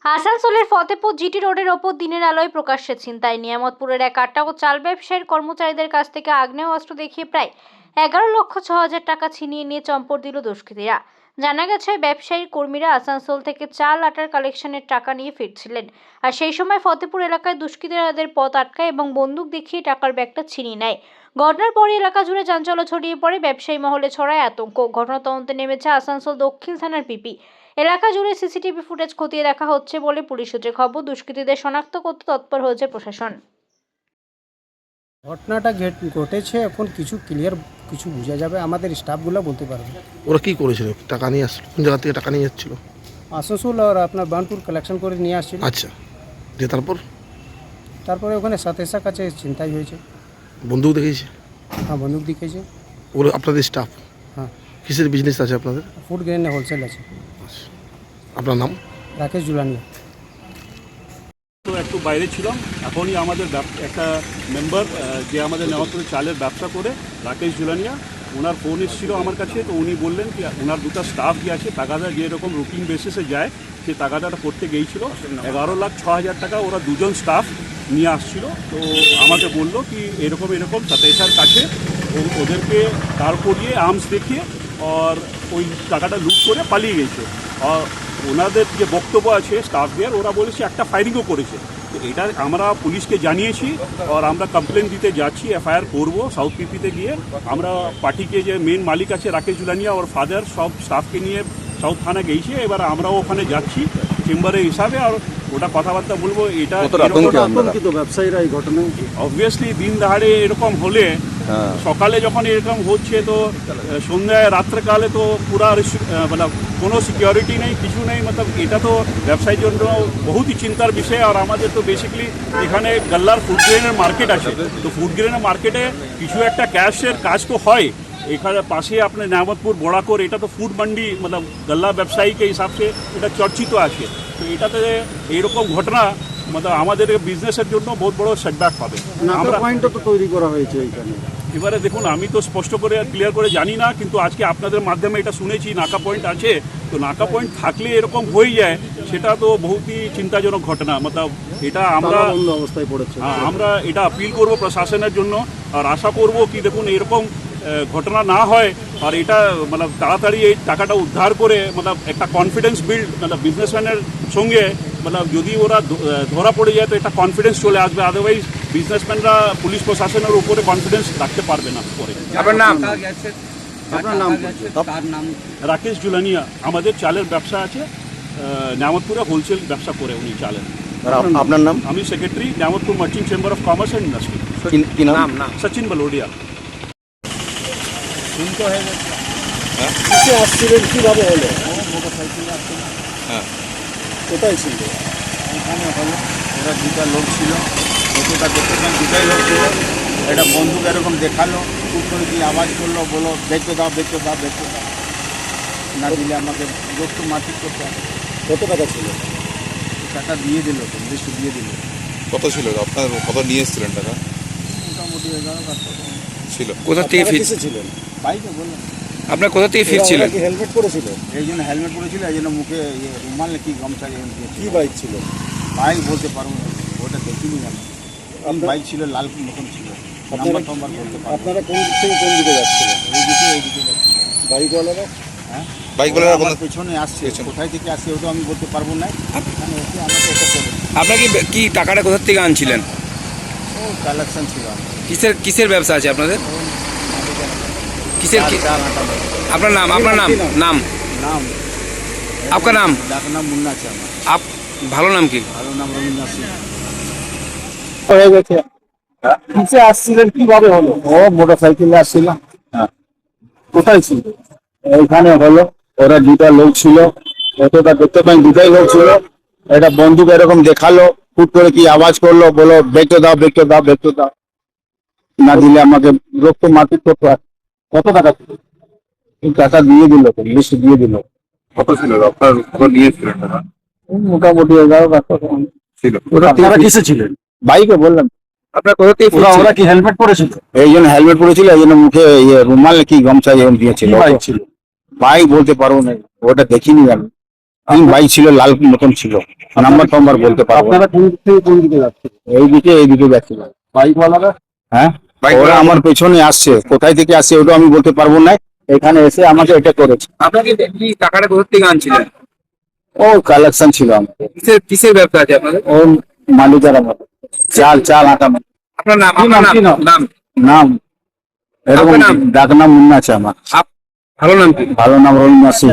আসানসোলের ফতেপুর জিটি রোডের ওপর দিনের আলোয় প্রকাশ্যে ছিনতাই। নিয়ামতপুরের এক আটটা ও চাল ব্যবসায়ীর কর্মচারীদের কাছ থেকে আগ্নেয়াস্ত্র দেখিয়ে প্রায় 11,06,000 টাকা ছিনিয়ে নিয়ে চম্পট দিল দুষ্কৃতীরা। জানা গেছে, ব্যবসায়ীর কর্মীরা আসানসোল থেকে চাল আটার কালেকশনের টাকা নিয়ে ফিরছিলেন, আর সেই সময় ফতেপুর এলাকায় দুষ্কৃতীরা তাদের পথ আটকায় এবং বন্দুক দেখিয়ে টাকার ব্যাগটা ছিনিয়ে নেয়। ঘটনার পরে এলাকা জুড়ে চাঞ্চল্য ছড়িয়ে পড়ে, ব্যবসায়ী মহলে ছড়ায় আতঙ্ক। ঘটনা তদন্তে নেমেছে আসানসোল দক্ষিণ থানার পিপি। এলাকা জুড়ে সিসিটিভি ফুটেজ খতিয়ে দেখা হচ্ছে বলে পুলিশ সূত্রে খবর। দুষ্কৃতীদের শনাক্ত করতে তৎপর হয়েছে প্রশাসন। ঘটনাটা ঘটেছে, এখন কিছু ক্লিয়ার কিছু বোঝা যাবে, আমাদের স্টাফগুলো বলতে পারবে। ওরা কি করেছিল? টাকা নিয়ে আসলো? কোন জায়গা থেকে টাকা নিয়ে যাচ্ছিল? আসানসোল আর আপনার বার্নপুর কালেকশন করে নিয়ে আসছিল। আচ্ছা, দিয়ে তারপরে ওখানে সাতেশা কাছে ছিনতাই হয়েছে। বন্দুক দেখিয়েছে? হ্যাঁ, বন্দুক দেখিয়েছে। ওরা আপনাদের স্টাফ? হ্যাঁ। কিসের বিজনেস আছে আপনাদের? ফুড গ্রেন হোলসেল আছে। আচ্ছা, আপনার নাম? রাকেশ জুলানিয়া। তো একটু বাইরে ছিলাম, এখনই আমাদের একটা মেম্বার যে আমাদের নেওয়াপুরে চালের ব্যবসা করে, রাকেশ জুলানিয়া, ওনার ফোন এসেছিল আমার কাছে। তো উনি বললেন কি ওনার দুটো স্টাফ যে আছে টাকাটা যেরকম রুটিন বেসিসে যায় সেই টাকাটা করতে গিয়েছিল। 11,06,000 টাকা ওরা দুজন স্টাফ নিয়ে আসছিল। তো আমাকে বললো কি এরকম সাতাইশার কাছে ওদেরকে দাঁড় করিয়ে আর্মস দেখিয়ে আর ওই টাকাটা লুট করে পালিয়ে গেছে। আর ওনাদের যে বক্তব্য আছে স্টাফদের, ওরা বলেছে একটা ফায়ারিংও করেছে। তো এটা আমরা পুলিশকে জানিয়েছি আর আমরা কমপ্লেন দিতে যাচ্ছি, এফআইআর করবো সাউথ পিপিতে গিয়ে। আমরা পার্টিকে যে মেন মালিক আছে রাকেশ জুলানিয়া ওর ফাদার সব স্টাফকে নিয়ে সাউথ থানা গেছে। এবার আমরাও ওখানে যাচ্ছি চেম্বারের হিসাবে, আর ওটা কথাবার্তা বলবো। এটা ব্যবসায়ীরা এই ঘটনায় অবভিয়াসলি দিন দহাড়ে এরকম হলে, সকালে যখন এরকম হচ্ছে তো সন্ধ্যায় রাত্রেকালে তো পুরা মানে কোনো সিকিউরিটি নেই, কিছু নেই। মতলব এটা তো ব্যবসায়ীর জন্য বহুতই চিন্তার বিষয়। আর আমাদের তো বেসিক্যালি এখানে গল্লার ফুড গ্রেনের মার্কেট আছে, তো ফুড গ্রেনের মার্কেটে কিছু একটা ক্যাশের কাজ তো হয়। এখানে পাশে আপনার নিয়ামতপুর বড়াকোর, এটা তো ফুড মান্ডি, মানে গল্লা ব্যবসায়ীকে হিসাবে এটা চর্চিত আছে। তো এটাতে এইরকম ঘটনা মানে আমাদের বিজনেসের জন্য বহুত বড় সেটব্যাক পাবে। আমরা পয়েন্টও তো তৈরি করা হয়েছে এইখানে। এবারে দেখুন, আমি তো স্পষ্ট করে ক্লিয়ার করে জানি না, কিন্তু আজকে আপনাদের মাধ্যমে এটা শুনেছি নাকা পয়েন্ট আছে। তো নাকা পয়েন্ট থাকলে এরকম হয়ে যায়, সেটা তো বহুতই চিন্তাজনক ঘটনা। মতলব এটা আমরা অবস্থায় পড়েছে। আমরা এটা আপিল করব প্রশাসনের জন্য, আর আশা করব কি দেখুন এরকম ঘটনা না হয়। আর এটা মানে তাড়াতাড়ি এই টাকাটা উদ্ধার করে মানে একটা কনফিডেন্স বিল্ড, মানে বিজনেসম্যানের সঙ্গে মানে যদি ওরা ধরা পড়ে যায় তো একটা কনফিডেন্স চলে আসবে। আদারওয়াইজ বিজনেসম্যানরা পুলিশ প্রশাসনের উপরে কনফিডেন্স রাখতে পারবে না পরে। আপনার নাম? রাকেশ জুলানিয়া, আমাদের চালের ব্যবসা আছে নিয়ামতপুরে, হোলসেল ব্যবসা করে উনি চালের। আপনার নাম? আমি secretary Niamatpur merchant chamber of commerce and industry. কি নাম? সচিন বলোডিয়া। কিভাবে হলো? মোটরসাইকেলে আসছিল। হ্যাঁ, কোথায় ছিল? এখানে হলো, ওরা দুটা লোক ছিল, ফটোটা দেখতে পান দুটাই লোক ছিল। এটা বন্দুক এরকম দেখালো, খুব করে কি আওয়াজ করলো, বলো দেখতে দাও। না দিলে আমাকে রক্ত মারপিট করতে হবে। কত টাকা ছিল? টাকা দিয়ে দিল, লিস্ট দিয়ে দিল। কত ছিল আপনার? কত নিয়ে এসেছিলেন টাকা? মোটামুটি 11,00,000 ছিল। কোথা থেকে ছিলেন? বাইকে বললাম। আপনার কোথা থেকে ফিরছিলেন? হেলমেট পরেছিল? এই জন্য হেলমেট পরেছিল, এই জন্য মুখে রুমাল কি গামছা কি বাইক ছিল? বাইক বলতে পারবো না, ওটা দেখিনি আমি। বাইক ছিল, লাল মতন ছিল, নাম্বার টাম্বার বলতে পারবো। আপনারা কোন দিক থেকে কোন দিকে যাচ্ছিলেন? এইদিকে যাচ্ছিল। বাইকওয়ালারা? হ্যাঁ, বাইকওয়ালারা আমার পেছনে আসছে, কোথায় থেকে আসছে ওটা আমি বলতে পারবো না। এখানে এসে আমাকে এটা করে। আপনার কি টাকাটা কোথা থেকে আনছিলেন? ও কালেকশন ছিল আমার। কিসের ব্যবসা আছে আপনাদের? চাল আটা। আপনার নাম? নাম আপনার নাম? ডাক নাম মুন্না আছে আমার। ভালো নাম কি? ভালো নাম রবীন্দ্র সিং। হয়ে গেছে। কিসে আসছিলেন, কিভাবে হলো? ও মোটরসাইকেলে আসছিলাম। হ্যাঁ, কোথায় ছিল? এইখানে হলো, ওরা দুটা লোক ছিল, ফটোটা দেখতে পাই দুটাই লোক ছিল। এটা বন্দুক এরকম দেখালো, ফুট করে কি আওয়াজ করলো, বলো দেখতে দাও। না দিলে আমাকে রক্ত মারপিট করতে হবে। কত টাকা ছিল? টাকা দিয়ে দিল, লিস্ট দিয়ে দিল। কত ছিল আপনার? কত নিয়ে এসেছিলেন টাকা? মোটামুটি 11,00,000 ছিল। আপনারা কিসে ছিলেন? বাইকে বললাম। আপনার কোথা থেকে ওরা কি হেলমেট পরেছিল? এই জন্য হেলমেট পরেছিল, এই জন্য মুখে রুমাল কি গামছা দিয়েছিল। বাইক ছিল? বাইক বলতে পারবো না, ওটা দেখিনি আমি। বাইক ছিল, লাল মতন ছিল, নাম্বার টাম্বার বলতে পারবো না। আপনারা কোন দিক থেকে কোন দিকে যাচ্ছেন? এইদিকে যাচ্ছিল। বাইকওয়ালারা হ্যাঁ, ওরা আমার পেছনে আসছে, কোথায় থেকে আসছে ওটা আমি বলতে পারবো না। এখানে এসে আমাকে এটা করেছে। আপনাকে কি টাকাটা কোথা থেকে আনছিলেন? ও কালেকশন ছিল আমাকে, কিসের ব্যবসা আছে আপনাদের? ও মালিকের আমার চাল আটা। আপনার নাম, আপনার নাম, নাম নাম এরকম আপনার নাম? ডাক নাম মুন্না আছে আমার। ভালো নাম কি? ভালো নাম রহিমা সিং।